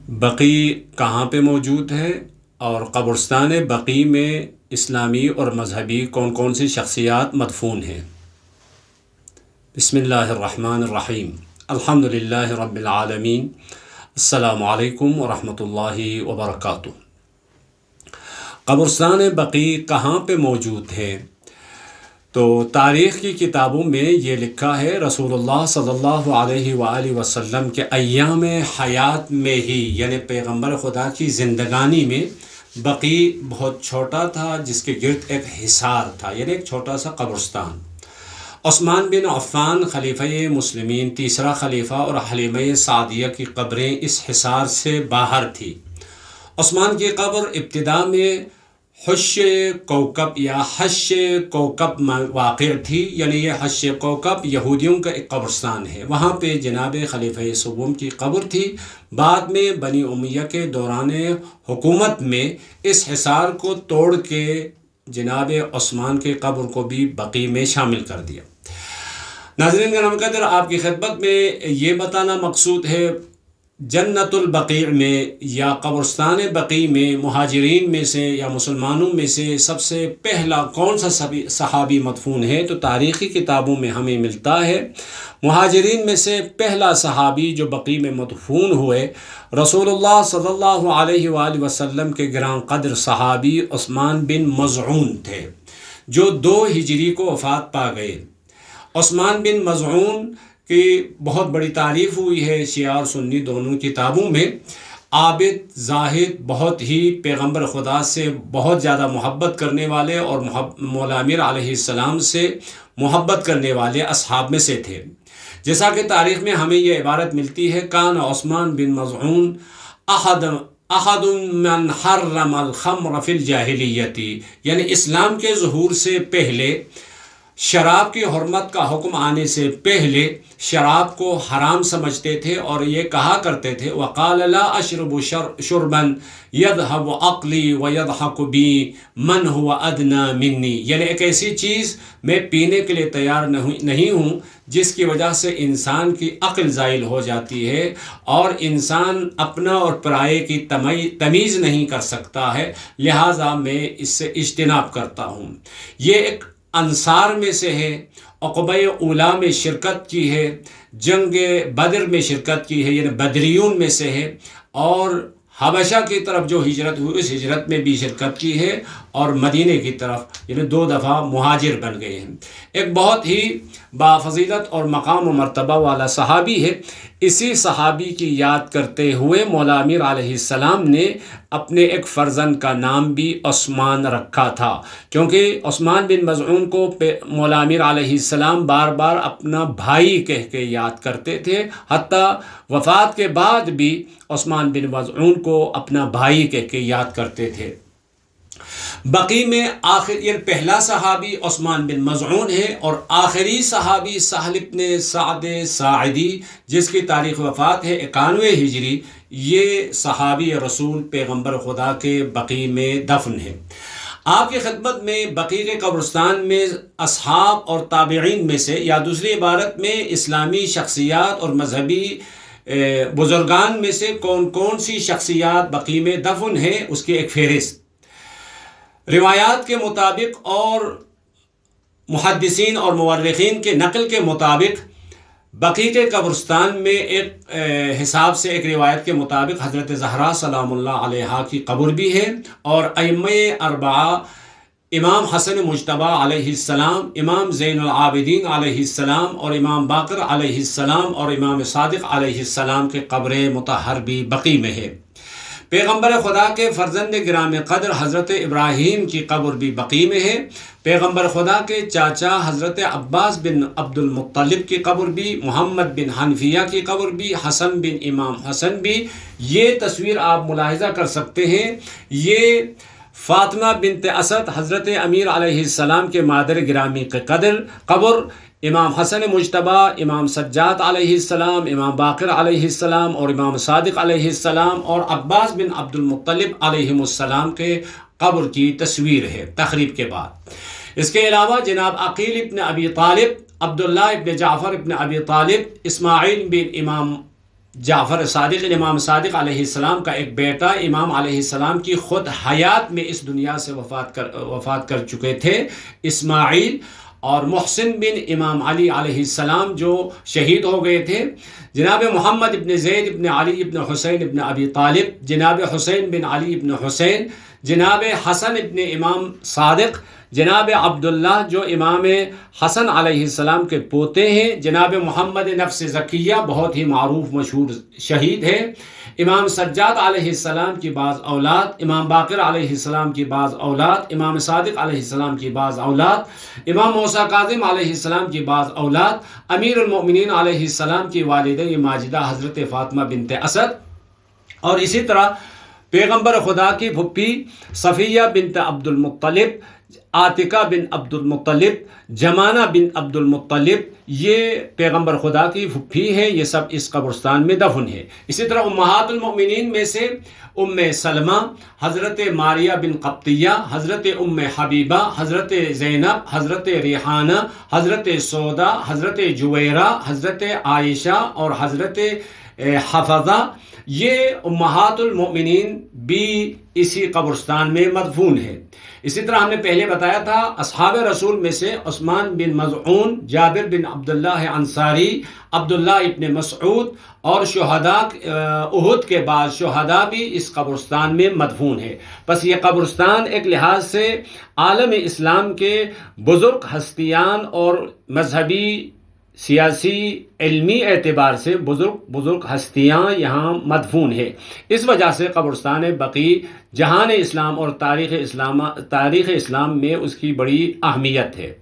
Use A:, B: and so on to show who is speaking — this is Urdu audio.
A: بقیع کہاں پہ موجود ہے اور قبرستان بقیع میں اسلامی اور مذہبی کون کون سی شخصیات مدفون ہیں؟ بسم اللہ الرحمن الرحیم، الحمد للہ رب العالمین، السلام علیکم ورحمۃ اللہ وبرکاتہ۔ قبرستان بقیع کہاں پہ موجود ہے؟ تو تاریخ کی کتابوں میں یہ لکھا ہے، رسول اللہ صلی اللہ علیہ وآلہ وسلم کے ایام حیات میں ہی، یعنی پیغمبر خدا کی زندگانی میں بقیع بہت چھوٹا تھا، جس کے گرد ایک حصار تھا، یعنی ایک چھوٹا سا قبرستان۔ عثمان بن عفان خلیفہ مسلمین، تیسرا خلیفہ، اور حلیمہ سعدیہ کی قبریں اس حصار سے باہر تھی۔ عثمان کی قبر ابتدا میں حش کوکب یا حش کوکب میں واقع تھی، یعنی یہ حش کوکب یہودیوں کا ایک قبرستان ہے، وہاں پہ جناب خلیفہ سوم کی قبر تھی۔ بعد میں بنی امیہ کے دوران حکومت میں اس حصار کو توڑ کے جناب عثمان کے قبر کو بھی بقیع میں شامل کر دیا۔ ناظرین کرام قدر، آپ کی خدمت میں یہ بتانا مقصود ہے، جنت البقیع میں یا قبرستان بقیع میں مہاجرین میں سے یا مسلمانوں میں سے سب سے پہلا کون سا صحابی مدفون ہے؟ تو تاریخی کتابوں میں ہمیں ملتا ہے مہاجرین میں سے پہلا صحابی جو بقیع میں مدفون ہوئے، رسول اللہ صلی اللہ علیہ وآلہ وسلم کے گراں قدر صحابی عثمان بن مظعون تھے، جو 2 ہجری کو وفات پا گئے۔ عثمان بن مظعون کی بہت بڑی تعریف ہوئی ہے شیعہ اور سنی دونوں کتابوں میں۔ عابد، زاہد، بہت ہی پیغمبر خدا سے بہت زیادہ محبت کرنے والے اور مولا امیر علیہ السلام سے محبت کرنے والے اصحاب میں سے تھے۔ جیسا کہ تاریخ میں ہمیں یہ عبارت ملتی ہے، کان عثمان بن مظعون احد من حرم الخمر فی الجاہلیت، یعنی اسلام کے ظہور سے پہلے، شراب کی حرمت کا حکم آنے سے پہلے شراب کو حرام سمجھتے تھے اور یہ کہا کرتے تھے، وقال لا اشرب شربا يذهب عقلی ويضحك بي من هو ادنى مني، یعنی ایک ایسی چیز میں پینے کے لیے تیار نہیں ہوں جس کی وجہ سے انسان کی عقل زائل ہو جاتی ہے اور انسان اپنا اور پرائے کی تمیز نہیں کر سکتا ہے، لہٰذا میں اس سے اجتناب کرتا ہوں۔ یہ ایک انصار میں سے ہے، عقبہ اولیٰ میں شرکت کی ہے، جنگ بدر میں شرکت کی ہے، یعنی بدریون میں سے ہے، اور حبشہ کی طرف جو ہجرت ہوئی اس ہجرت میں بھی شرکت کی ہے، اور مدینے کی طرف یعنی 2 دفعہ مہاجر بن گئے ہیں۔ ایک بہت ہی بافضیلت اور مقام و مرتبہ والا صحابی ہے۔ اسی صحابی کی یاد کرتے ہوئے مولا امیر علیہ السلام نے اپنے ایک فرزند کا نام بھی عثمان رکھا تھا، کیونکہ عثمان بن مظعون کو مولا امیر علیہ السلام بار بار اپنا بھائی کہہ کے یاد کرتے تھے، حتیٰ وفات کے بعد بھی عثمان بن مظعون کو اپنا بھائی کہہ کے یاد کرتے تھے۔ بقیع میں یہ پہلا صحابی عثمان بن مظعون ہے، اور آخری صحابی سہل بن سعد ساعدی، جس کی تاریخ وفات ہے 91 ہجری، یہ صحابی رسول پیغمبر خدا کے بقیع میں دفن ہے۔ آپ کی خدمت میں بقیع کے قبرستان میں اصحاب اور تابعین میں سے، یا دوسری عبارت میں اسلامی شخصیات اور مذہبی بزرگان میں سے کون کون سی شخصیات بقیع میں دفن ہیں، اس کی ایک فہرست۔ روایات کے مطابق اور محدثین اور مورخین کے نقل کے مطابق بقیع کے قبرستان میں ایک حساب سے، ایک روایت کے مطابق حضرت زہرا سلام اللہ علیہا کی قبر بھی ہے، اور ائمہ 4 امام حسن مجتبی علیہ السلام، امام زین العابدین علیہ السلام، اور امام باقر علیہ السلام، اور امام صادق علیہ السلام کے قبر مطہر بھی بقیع میں ہے۔ پیغمبر خدا کے فرزند گرام قدر حضرت ابراہیم کی قبر بھی بقیع میں ہے۔ پیغمبر خدا کے چاچا حضرت عباس بن عبد المطلب کی قبر بھی، محمد بن حنفیہ کی قبر بھی، حسن بن امام حسن بھی۔ یہ تصویر آپ ملاحظہ کر سکتے ہیں، یہ فاطمہ بنت اسد حضرت امیر علیہ السلام کے مادر گرامی کے قبر، امام حسن مجتبی، امام سجاد علیہ السلام، امام باقر علیہ السلام، اور امام صادق علیہ السلام، اور عباس بن عبد المطلب علیہ السلام کے قبر کی تصویر ہے تقریب کے بعد۔ اس کے علاوہ جناب عقیل ابن ابی طالب، عبداللہ ابن جعفر ابن ابی طالب، اسماعیل بن امام جعفر صادق امام صادق علیہ السلام کا ایک بیٹا امام علیہ السلام کی خود حیات میں اس دنیا سے وفات کر چکے تھے، اسماعیل، اور محسن بن امام علی علیہ السلام جو شہید ہو گئے تھے، جناب محمد ابن زید ابن علی ابن حسین ابن ابی طالب، جناب حسین بن علی ابن حسین، جناب حسن ابن امام صادق، جناب عبداللہ جو امام حسن علیہ السلام کے پوتے ہیں، جناب محمد نفس زکیہ بہت ہی معروف مشہور شہید ہے، امام سجاد علیہ السلام کی بعض اولاد، امام باقر علیہ السلام کی بعض اولاد، امام صادق علیہ السلام کی بعض اولاد، امام موسیٰ کاظم علیہ السلام کی بعض اولاد، امیر المؤمنین علیہ السلام کی والدہ ماجدہ حضرت فاطمہ بنت اسد، اور اسی طرح پیغمبر خدا کی پھپھی صفیہ بنت عبد المطلب، عاتقہ بن عبد المطلب، جمانہ بن عبد المطلب، یہ پیغمبر خدا کی پھپھی ہے، یہ سب اس قبرستان میں دفن ہے۔ اسی طرح امہات المؤمنین میں سے ام سلمہ، حضرت ماریہ بن قبطیہ، حضرت ام حبیبہ، حضرت زینب، حضرت ریحانہ، حضرت سودا، حضرت جویرہ، حضرت عائشہ اور حضرت حفظہ، یہ امہات المؤمنین بھی اسی قبرستان میں مدفون ہے۔ اسی طرح ہم نے پہلے بتایا تھا اصحاب رسول میں سے عثمان بن مظعون، جابر بن عبداللہ انصاری، عبداللہ ابن مسعود اور شہداء احد کے بعد شہداء بھی اس قبرستان میں مدفون ہے۔ بس یہ قبرستان ایک لحاظ سے عالم اسلام کے بزرگ ہستیان اور مذہبی، سیاسی، علمی اعتبار سے بزرگ ہستیاں یہاں مدفون ہے، اس وجہ سے قبرستان بقیع جہان اسلام اور تاریخ اسلام میں اس کی بڑی اہمیت ہے۔